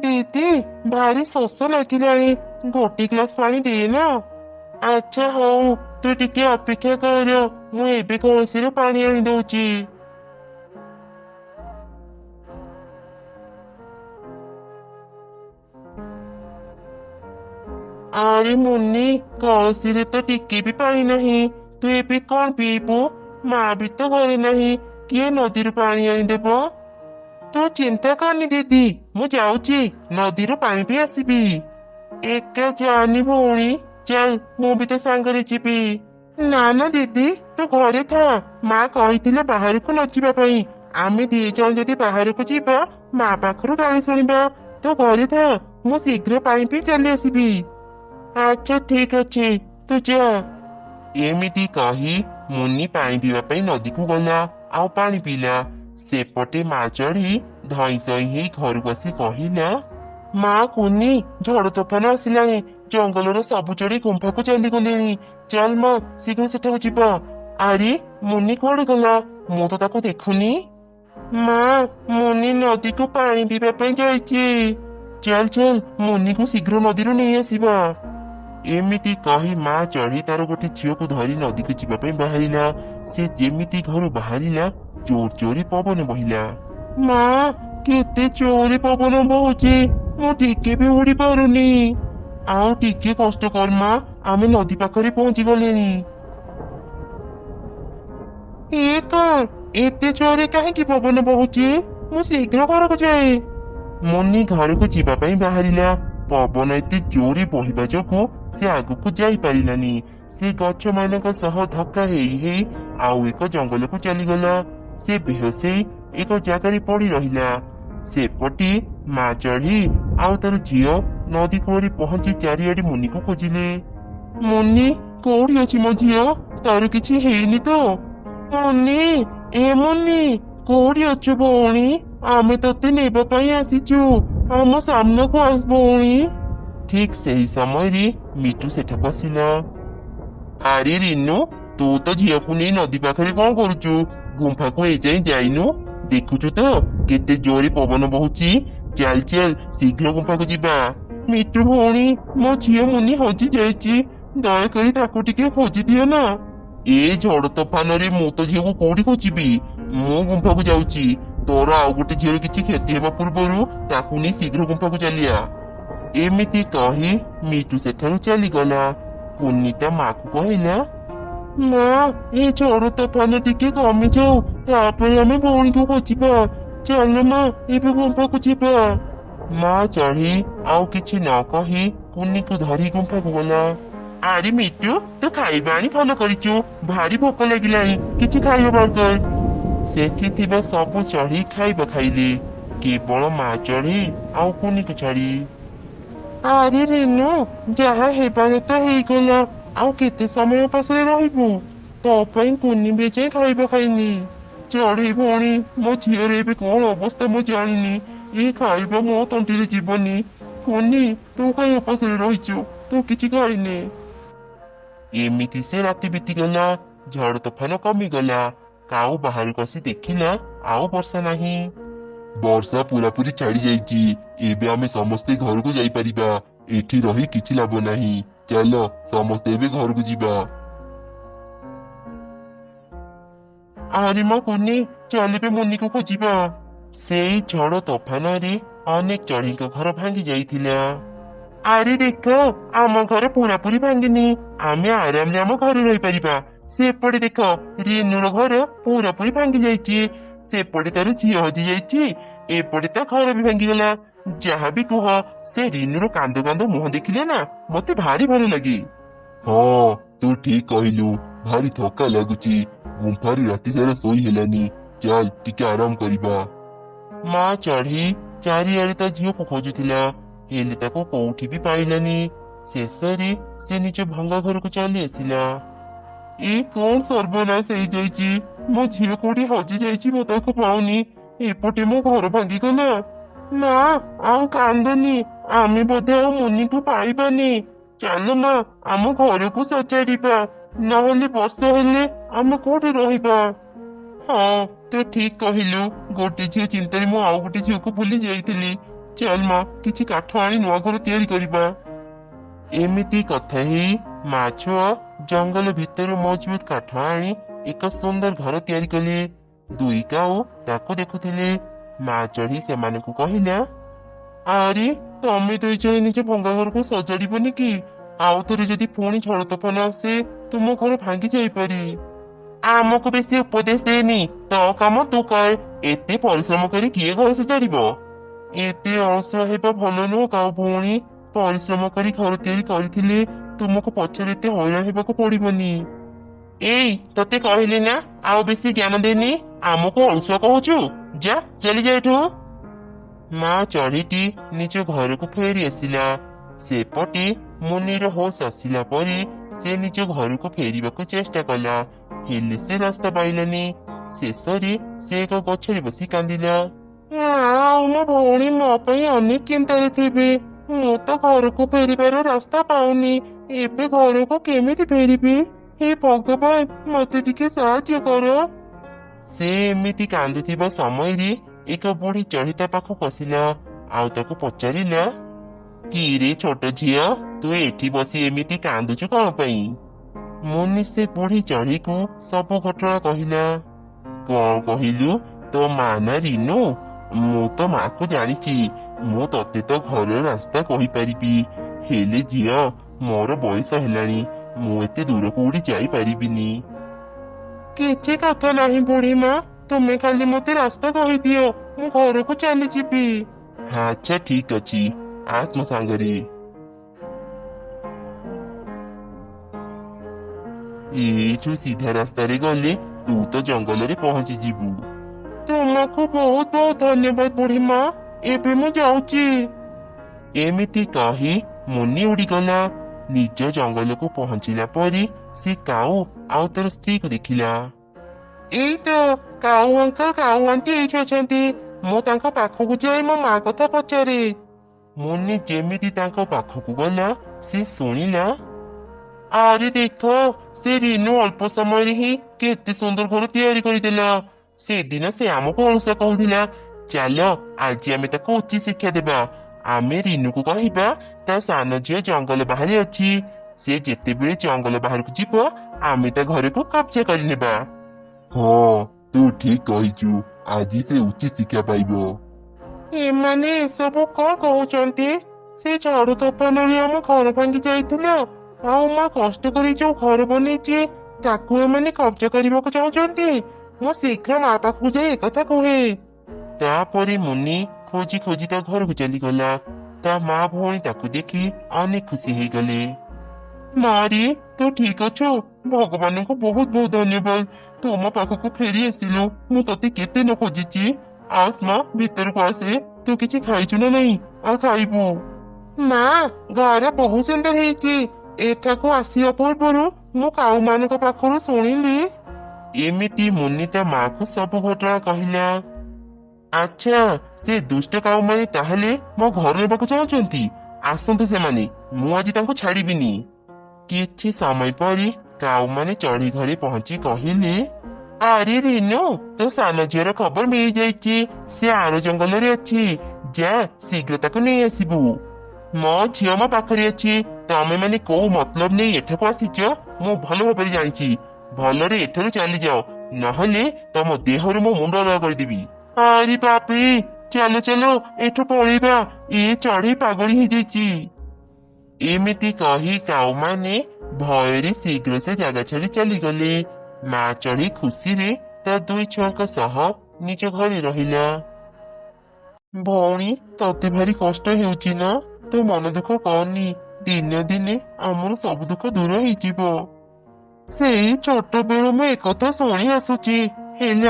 ଦିଦି ଭାରି ଶୋଷ ଲାଗିଲାଣି, ଗୋଟେ ଗ୍ଲାସ ପାଣି ଦେ ନା। ଆଚ୍ଛା ହଉ, ତୁ ଟିକେ ଅପେକ୍ଷା କର, ମୁଁ ଏବେ କଳସିରୁ ପାଣି ଆଣି ଦଉଛି। ଆରେ ମୁନି, କଳସିରେ ତ ଟିକେ ବି ପାଣି ନାହିଁ, ତୁ ଏବେ କଣ ପିଇବୁ? ମା ବି ତ ଘରେ ନାହିଁ, କିଏ ନଦୀରୁ ପାଣି ଆଣିଦେବ? ତୁ ଚିନ୍ତା କରନି ଦିଦି, ମୁଁ ଯାଉଛି, ନଦୀରୁ ପାଣି ପିଇ ଆସିବି। ଏକା ଯାନି ଭଉଣୀ, ଚାଲ ମୁଁ ବି ତ ସାଙ୍ଗରେ ଯିବି। ନା ନା ଦିଦି, ତୁ ଘରେ ଥା, ମା କହିଥିଲେ ବାହାରକୁ ନ ଯିବା ପାଇଁ। ଆମେ ଦି ଜଣ ଯଦି ବାହାରକୁ ଯିବା, ମା ପାଖରୁ ଗାଳି ଶୁଣିବା। ତୁ ଘରେ ଥା, ମୁଁ ଶୀଘ୍ର ପାଣି ପିଇ ଚାଲି ଆସିବି। ଆଚ୍ଛା ଠିକ ଅଛି, ତୁ ଯା। ଏମିତି କହି ମୁନି ପାଣି ପିଇବା ପାଇଁ ନଦୀକୁ ଗଲା, ଆଉ ପାଣି ପିଇଲା। ସେପଟେ ମା ଚଢି ଧଇଁ ସଇଁ ହେଇ ଘରକୁ ଆସି କହିଲା, ମା କୁନି, ଝଡ ତୋଫାନ ଆସିଲାଣି, ଜଙ୍ଗଲର ସବୁ ଚଢି ଗୁମ୍ଫାକୁ ଚାଲିଗଲେଣି। ଚାଲ ମା, ଶୀଘ୍ର ସେଠାକୁ ଯିବା। ଆରେ ମୁନି କୁଆଡେ ଗଲା? ମୁଁ ତ ତାକୁ ଦେଖୁନି। ମା, ମୁନି ନଦୀକୁ ପାଣି ପିଇବା ପାଇଁ ଯାଇଛି। ଚାଲ ଚାଲ, ମୁନିକୁ ଶୀଘ୍ର ନଦୀରୁ ନେଇ ଆସିବା। ଏମିତି କହି ମା ଚଢି ତାର ଗୋଟେ ଝିଅକୁ ଧରି ନଦୀକୁ ଯିବା ପାଇଁ ବାହାରିଲା। ସେ ଯେମିତି ଘରୁ ବାହାରିଲା, ଜୋର ଜୋରେ ପବନ ବହିଲା। ମା, କେତେ ଜୋରେ ପବନ ବହୁଛି, ମୁଁ ଟିକେ ବି ଉଡି ପାରୁନି। ଆଉ ଟିକେ କଷ୍ଟ କର ମା, ଆମେ ନଦୀ ପାଖରେ ପହଞ୍ଚି ଗଲେଣି। ଏ କଣ, ଏତେ ଜୋରେ କାହିଁକି ପବନ ବହୁଛି? ମୁଁ ଶୀଘ୍ର ଘରକୁ ଯାଏ। ମୁନି ଘରକୁ ଯିବା ପାଇଁ ବାହାରିଲା। ପବନ ଏତେ ଜୋରେ ବହିବା ଯୋଗୁ ସେ ଆଗକୁ ଯାଇପାରିଲାନି। ସେ ଗଛ ମାନଙ୍କ ସହ ଧକ୍କା ହେଇ ହେଇ ଆଉ ଏକ ଜଙ୍ଗଲକୁ ଚାଲିଗଲା। ସେ ବେହୋସ ହେଇ ଏକ ଜାଗାରେ ପଡି ରହିଲା। ସେପଟେ ମା ଚଢି ଆଉ ତାର ଝିଅ ନଦୀ କୂଳରେ ପହଞ୍ଚି ଚାରିଆଡେ ମୁନିକୁ ଖୋଜିଲେ। ମୁନି, କୋଉଠି ଅଛି ମୋ ଝିଅ? ତାର କିଛି ହେଇନି ତ? ମୁନି, ଏ ମୁନି, କୋଉଠି ଅଛୁ ଭଉଣୀ? ଆମେ ତତେ ନେବା ପାଇଁ ଆସିଛୁ, ଆମ ସାମ୍ନାକୁ ଆସ ଭଉଣୀ। ଠିକ ସେହି ସମୟରେ ମିଟୁ ସେଠାକୁ ଆସିଲା। ଆରେ ରିନୁ, ତୁ ତ ଝିଅକୁ ନେଇ ନଦୀ ପାଖରେ କଣ କରୁଛୁ? ଗୁମ୍ଫାକୁ ଏଯାଏଁ ଯାଇନୁ? ଦେଖୁଛୁ ତ କେତେ ଜୋରେ ପବନ ବହୁଛି। ଚାଲ ଚାଲ, ଶୀଘ୍ର ଗୁମ୍ଫାକୁ ଯିବା। ମିଟୁ ଭଉଣୀ, ମୋ ଝିଅ ମୁନି ହଜି ଯାଇଛି, ଦୟାକରି ତାକୁ ଟିକେ ଖୋଜି ଦିଅ ନା। ଏ ଝଡ ତୋଫାନରେ ମୁଁ ତ ଝିଅକୁ କୋଉଠି ଖୋଜିବି? ମୁଁ ଗୁମ୍ଫାକୁ ଯାଉଛି। ତୋର ଆଉ ଗୋଟେ ଝିଅର କିଛି କ୍ଷତି ହେବା ପୂର୍ବରୁ ତାକୁ ନେଇ ଶୀଘ୍ର ଗୁମ୍ଫାକୁ ଚାଲିଆ। ଏମିତି କହି ମିଟୁ ସେଠାରୁ ଚାଲିଗଲା। କୁନି ତା ମାକୁ କହିଲା, ମା, ଏ ଝଡ ତୋଫାନ ଟିକେ କମିଯାଉ, ତାପରେ ଆମେ ଭଉଣୀକୁ ଖୋଜିବା। ଚାଲ ମା, ଏବେ ଗୁମ୍ଫାକୁ ଯିବା। ମା ଚଢି ଆଉ କିଛି ନ କହି କୁନିକୁ ଧରି ଗୁମ୍ଫାକୁ ଗଲା। ଆରେ ମିଟୁ, ତୁ ଖାଇବା ଆଣି ଭଲ କରିଛୁ, ଭାରି ଭୋକ ଲାଗିଲାଣି, କିଛି ଖାଇବା ବାହାର କର। ସେଠି ଥିବା ସବୁ ଚଢି ଖାଇବା ଖାଇଲେ, କେବଳ ମା ଚଢି ଆଉ କୁନିକୁ ଛାଡି। ଆରେ ରିନୁ, ଯାହା ହେବାର ତ ହେଇଗଲା, ଆଉ କେତେ ସମୟ ଉପାସରେ ରହିବୁ? ତୋ ପାଇଁ କୁନି ବି ଯାଇ ଖାଇବା ଖାଇନି। ଚଢେଇ ଭଉଣୀ, ମୋ ଝିଅର ଏବେ କଣ ଅବସ୍ଥା ମୁଁ ଜାଣିନି, ଏ ଖାଇବା ମୋ ତଣ୍ଟିରେ ଯିବନି। କୁନି, ତୁ କାଇଁ ଉପାସରେ ରହିଛୁ? ତୁ କିଛି ଖାଇନେ। ଏମିତି ସେ ରାତି ବିତିଗଲା। ଝଡ ତୋଫାନ କମିଗଲା। କାଉ ବାହାରକୁ ଆସି ଦେଖିଲା ଆଉ ବର୍ଷା ନାହିଁ। ବର୍ଷା ପୁରାପୁରି ଛାଡି ଯାଇଛି। ଏବେ ଆମେ ସମସ୍ତେ ଘରକୁ ଯାଇପାରିବା। ଏଠି ରହି କିଛି ଲାଭ ନାହିଁ। ଚାଲ ସମସ୍ତେ ଏବେ ଘରକୁ ଯିବା। ଆରେ ମୋ କୁନି, ଚାଲ ଏବେ ମୁନିକୁ ଖୋଜିବା। ସେଇ ଝଡ ତୋଫାନରେ ଅନେକ ଚଢେଇଙ୍କ ଘର ଭାଙ୍ଗି ଯାଇଥିଲା। ଆରେ ଦେଖ, ଆମ ଘର ପୁରାପୁରି ଭାଙ୍ଗିନି, ଆମେ ଆରାମରେ ଆମ ଘରେ ରହିପାରିବା। ସେପଟେ ଦେଖ, ରିନୁର ଘର ପୁରାପୁରି ଭାଙ୍ଗି ଯାଇଛି। ସେପଟେ ତାର ଝିଅ ହଜି ଯାଇଛି, ଏପଟେ ତା ଘର ବି ଭାଙ୍ଗିଗଲା। ଯାହା ବି କୁହ, ସେ ରିନୁର କାନ୍ଦ କାନ୍ଦ ମୁହଁ ଦେଖିଲେ ନା ମତେ ଭାରି ଭଲ ଲାଗେ। ହଁ, ତୁ ଠିକ କହିଲୁ, ଭାରି ଥକା ଲାଗୁଛି। ଗୁମ୍ଫାରେ ରାତି ସାରା ଶୋଇ ହେଲାନି। ଚାଲ ଟିକେ ଆରାମ କରିବା। ମା ଚଢି ଚାରିଆଡେ ତା ଝିଅକୁ ଖୋଜୁଥିଲା, ହେଲେ ତାକୁ କୋଉଠି ବି ପାଇଲାନି। ଶେଷରେ ସେ ନିଜ ଭଙ୍ଗା ଘରକୁ ଚାଲି ଆସିଲା। ଏ କଣ ସର୍ବନାଶ ହେଇଯାଇଛି? ମୋ ଝିଅ କୋଉଠି ହଜି ଯାଇଛି, ମୁଁ ତାକୁ ପାଉନି। ଏପଟେ ମୋ ଘର ଭାଙ୍ଗିଗଲା। ମା, ଆଉ କାନ୍ଦନି, ଆମେ ବୋଧେ ଆଉ ମୁନିକୁ ପାଇବାନି। ଚାଲ ମା, ଆମ ଘରକୁ ସଜାଡିବା, ନହେଲେ ବର୍ଷା ହେଲେ ଆମେ କୋଉଠି ରହିବା? ହଁ ତୁ ଠିକ କହିଲୁ। ଗୋଟେ ଝିଅ ଚିନ୍ତାରେ ମୁଁ ଆଉ ଗୋଟେ ଝିଅକୁ ଭୁଲି ଯାଇଥିଲି। ଚାଲ ମା କିଛି କାଠ ଆଣି ନୂଆ ଘର ତିଆରି କରିବା। ଏମିତି କଥା ହେଇ ମା ଛୁଆ ଜଙ୍ଗଲ ଭିତରୁ ମଜବୁତ କାଠ ଆଣି ଏକ ସୁନ୍ଦର ଘର ତିଆରି କଲେ। ଦୁଇ କାଉ ତାକୁ ଦେଖୁଥିଲେ। ମା ଚଢି ସେମାନଙ୍କୁ କହିଲା, ଆରେ ତମେ ଦୁଇ ଜଣ ନିଜ ଭଙ୍ଗା ଘରକୁ ସଜାଡିବନି କି? ଆଉ ଥରେ ଯଦି ପୁଣି ଝଡ଼ ତୋଫାନ ଆସେ ତୁମ ଘର ଭାଙ୍ଗି ଯାଇପାରେ। ଆମକୁ ବେଶୀ ଉପଦେଶ ଦେନି। ତୋ କାମ ତୁ କର। ଏତେ ପରିଶ୍ରମ କରି କିଏ ଘର ସଜାଡିବ? ଏତେ ଅଳସୁଆ ହେବା ଭଲ ନୁହଁ କାଉ ଭଉଣୀ। ପରିଶ୍ରମ କରି ଘର ତିଆରି କରିଥିଲେ ତୁମକୁ ପଛରେ ଏତେ ହଇରାଣ ହେବାକୁ ପଡିବନି। ଏଇ ତତେ କହିଲି ନା ଆଉ ବେଶୀ ଜ୍ଞାନ ଦେନି। ଆମକୁ ଅଳସୁଆ କହୁଛୁ? ଯା ଚାଲିଯା ଏଠୁ। ମା ଚଢ଼େଇଟି ନିଜ ଘରକୁ ଫେରି ଆସିଲା। ସେପଟେ ମୁନିର ହୋସ ଆସିଲା ପରେ ସେ ନିଜ ଘରକୁ ଫେରିବାକୁ ଚେଷ୍ଟା କଲା, ହେଲେ ସେ ରାସ୍ତା ପାଇଲାନି। ଶେଷରେ ସେ ଏକ ଗଛରେ ବସି କାନ୍ଦିଲା। ମା ଆଉ ମୋ ଭଉଣୀ ମୋ ପାଇଁ ଅନେକ ଚିନ୍ତାରେ ଥିବେ। ମୁଁ ତ ଘରକୁ ଫେରିବାର ରାସ୍ତା ପାଉନି। ଏବେ ଘରକୁ କେମିତି ଫେରିବି? ହେ ଭଗବାନ, ମତେ ଟିକେ ସାହାଯ୍ୟ କର। ସେ ଏମିତି କାନ୍ଦୁଥିବା ସମୟରେ ଏକ ବୁଢୀ ଚଢ଼ି ତା ପାଖକୁ ଆସିଲା ଆଉ ତାକୁ ପଚାରିଲା, କିରେ ଛୋଟ ଝିଅ, ତୁ ଏଠି ବସି ଏମିତି କାନ୍ଦୁଛୁ କଣ ପାଇଁ? ମୁନି ସେ ବୁଢୀ ଚଢ଼େଇକୁ ସବୁ ଘଟଣା କହିଲା। କଣ କହିଲୁ? ତୋ ମା ନା ରିନୁ? ମୁଁ ତ ମାକୁ ଜାଣିଛି। ମୁଁ ତତେ ତ ଘରର ରାସ୍ତା କହିପାରିବି, ହେଲେ ଝିଅ ମୋର ବୟସ ହେଲାଣି। ମୁଁ ଏତେ ଦୂରକୁ ଉଡି ଯାଇପାରିବିନି। କିଛି କଥା ନାହିଁ ବୁଢୀ ମା, ତୁମେ ଖାଲି ମତେ ରାସ୍ତା କହିଦିଅ, ମୁଁ ଘରକୁ ଚାଲିଯିବି। ଆଚ୍ଛା ଠିକ ଅଛି, ଆସ ମୋ ସାଙ୍ଗରେ। ଏଇଠୁ ସିଧା ରାସ୍ତାରେ ଗଲେ ତୁ ତ ଜଙ୍ଗଲରେ ପହଞ୍ଚିଯିବୁ। ତୁମକୁ ବହୁତ ବହୁତ ଧନ୍ୟବାଦ ବୁଢୀ ମା। ଏବେ ମୁଁ ଯାଉଛି। ଏମିତି କହି ମୁନି ଉଡିଗଲା। ନିଜ ଜଙ୍ଗଲକୁ ପହଞ୍ଚିଲା ପରେ ସେ କାଉ ଆଉ ତାର ସ୍ତ୍ରୀକୁ ଦେଖିଲା। ଏଇ ତ କାଉ ଅଙ୍କଲ କାଉ ଆଣ୍ଟି ଏଇଠି ଅଛନ୍ତି। ମୁଁ ତାଙ୍କ ପାଖକୁ ଯାଇ ମୋ ମା କଥା ପଚାରେ। ମୁନି ଯେମିତି ତାଙ୍କ ପାଖକୁ ଗଲା ସେ ଶୁଣିଲା, ଆରେ ଦେଖ, ସେ ରିନୁ ଅଳ୍ପ ସମୟରେ ହିଁ କେତେ ସୁନ୍ଦର ଘର ତିଆରି କରିଦେଲା। ସେଦିନ ସେ ଆମକୁ ଅଳସୁଆ କହୁଥିଲା। ଚାଲ ଆଜି ଆମେ ତାକୁ ଉଚିତ ଶିକ୍ଷା ଦେବା। ଆମେ ରିନୁକୁ କହିବା ତା ସାନ ଝିଅ ଜଙ୍ଗଲ ବାହାରେ ଅଛି। ସେ ଯେତେବେଳେ ଜଙ୍ଗଲ ବାହାରକୁ ଯିବ ଆମେ ତା ଘରକୁ କବ୍ଜା କରିନେବା। ହଁ ତୁ ଠିକ କହିଛୁ, ଆଜି ସେ ଉଚିତ ଶିକ୍ଷା ପାଇବ। ଏମାନେ ଏସବୁ କଣ କହୁଛନ୍ତି? ସେ ଝଡ ତୋଫାନରେ ଆମ ଘର ଭାଙ୍ଗି ଯାଇଥିଲା, ଆଉ ମା କଷ୍ଟ କରି ଯୋଉ ଘର ବନେଇଛି ତାକୁ ଏମାନେ କବ୍ଜା କରିବାକୁ ଚାହୁଁଛନ୍ତି। ମୁଁ ଶୀଘ୍ର ମା ପାଖକୁ ଯାଇ ଏକଥା କୁହେ। ତାପରେ ମୁନି ଖୋଜି ଖୋଜି ତା ଘରକୁ ଚାଲିଗଲା। ତା ମା ଭଉଣୀ ତାକୁ ଦେଖି ଅନେକ ଖୁସି ହେଇଗଲେ। ମାରି ତୁ ଠିକ ଅଛୁ? ଭଗବାନଙ୍କୁ ବହୁତ ବହୁତ ଧନ୍ୟବାଦ। ତୁ ମୋ ପାଖକୁ ଫେରି ଆସିଲୁ। ମୁଁ ତତେ କେତେ ନ ଖୋଜିଛି। ଆସ ମା ଭିତରକୁ ଆସେ। ତୁ କିଛି ଖାଇଛୁ ନା ନାହିଁ? ଆଉ ଖାଇବୁ। ମା ଘର ବହୁତ ସୁନ୍ଦର ହେଇଛି। ଏଠାକୁ ଆସିବା ପୂର୍ବରୁ ମୁଁ କାଉ ମାନଙ୍କ ପାଖରୁ ଶୁଣିଲି। ଏମିତି ମୁନି ତା ମାକୁ ସବୁ ଘଟଣା କହିଲା। ଆଚ୍ଛା, ସେ ଦୁଷ୍ଟ କାଉମାନେ ତାହେଲେ ମୋ ଘର ନେବାକୁ ଚାହୁଁଛନ୍ତି। ଆସନ୍ତୁ ସେମାନେ, ମୁଁ ଆଜି ତାଙ୍କୁ ଛାଡିବିନି। କିଛି ସମୟ ପରେ କାଉମାନେ ଚଢେଇ ଘରେ ପହଞ୍ଚି କହିଲେ, ଆରେ ରିନୁ, ତୋ ସାନ ଝିଅର ଖବର ମିଳିଯାଇଛି। ସେ ଆର ଜଙ୍ଗଲରେ ଅଛି। ଯା ଶୀଘ୍ର ତାକୁ ନେଇ ଆସିବୁ। ମୋ ଝିଅ ମୋ ପାଖରେ ଅଛି। ତମେ ମାନେ କୋଉ ମତଲବ ନେଇ ଏଠାକୁ ଆସିଛ ମୁଁ ଭଲ ଭାବରେ ଜାଣିଛି। ଭଲରେ ଏଠାରୁ ଚାଲିଯାଅ, ନହେଲେ ତମ ଦେହରୁ ମୋ ମୁଣ୍ଡ ଅଲଗା କରିଦେବି। ଆରେ ବାପରେ, ଚାଲ ଚାଲ ଏଠୁ ପଳେଇବା। ଏ ଚଢେଇ ପାଗଳି ହେଇଯାଇଛି। ଏମିତି କହି କାଉମାନେ ଭୟରେ ଶୀଘ୍ର ସେ ଜାଗା ଛାଡି ଚାଲିଗଲେ। ମା ଚଢେଇ ଖୁସିରେ ତା ଦୁଇ ଛୁଆଙ୍କ ସହ ନିଜ ଘରେ ରହିଲା। ଭଉଣୀ, ତତେ ଭାରି କଷ୍ଟ ହେଉଛି ନା? ତୁ ମନ ଦୁଃଖ କରନି। ଦିନେ ଦିନେ ଆମର ସବୁ ଦୁଃଖ ଦୂର ହେଇଯିବ। ସେଇ ଛୋଟ ବେଳୁ ମୁଁ ଏକଥା ଶୁଣି ଆସୁଛି, ହେଲେ